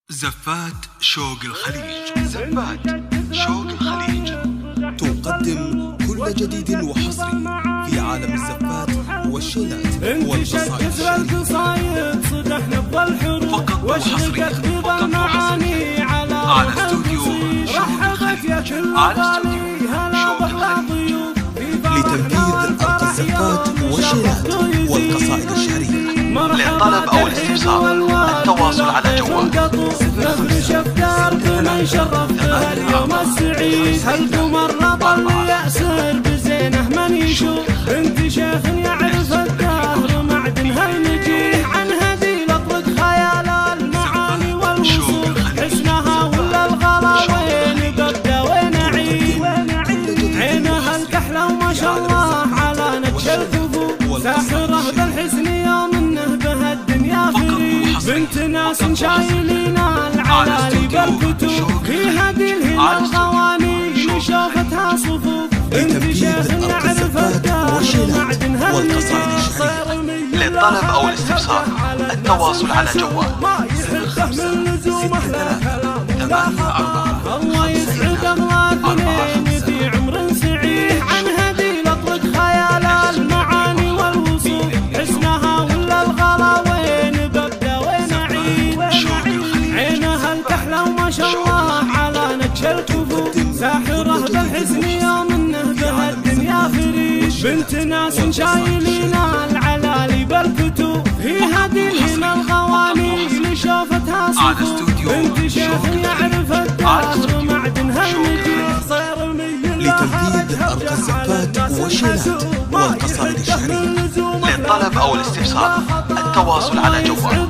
زفات شوق الخليج. زفات شوق الخليج تقدم كل جديد وحصري في عالم الزفات والشيلات والقصائد فقط وحصريا على استوديو شوق الخليج. لتنفيذ أرق الزفات والشيلات والقصائد الشعرية. للطلب أو الاستفسار التواصل على جوال 054 اليوم السعيد هالقمر نطل يأسر بزينه من يشوف انت شيخ يعرف الدهر معدن هالنجيح عن هدي لطرق خيال المعاني والوصول حسنها ولا الغلا وين ببدا وين اعيد عينها الكحله وما شاء الله على نكش الكفوف ساحره بالحسن يوم انه به الدنيا فريد بنت ناس شايلين العلالي بالكتوب في هدي الهلال الغواني شوفتها صفوف انت شيخ يعرف الدهر معدن والقصائد الشعرية. للطلب أو الاستفسار التواصل على جوال 054 الله يسعد اغلاثنين في عمر سعيد عن هدي لطرق خيال المعاني والوصول حسنها ولا الغلا وين ببدا وين اعيد عينها الكحله وما شاء الله على نكش الكفوف ساحره بالحسن يوم انه به الدنيا فريد بنت ناس شايلين العلالي بالكتوب في هدي الهنا الغواني لشوفتها صفوف انت شيخ يعرف الدهر معدن هالنجيح صير لتنفيذ أرق الزفات والشيلات والقصائد الشعرية. للطلب أو الاستفسار التواصل على جوال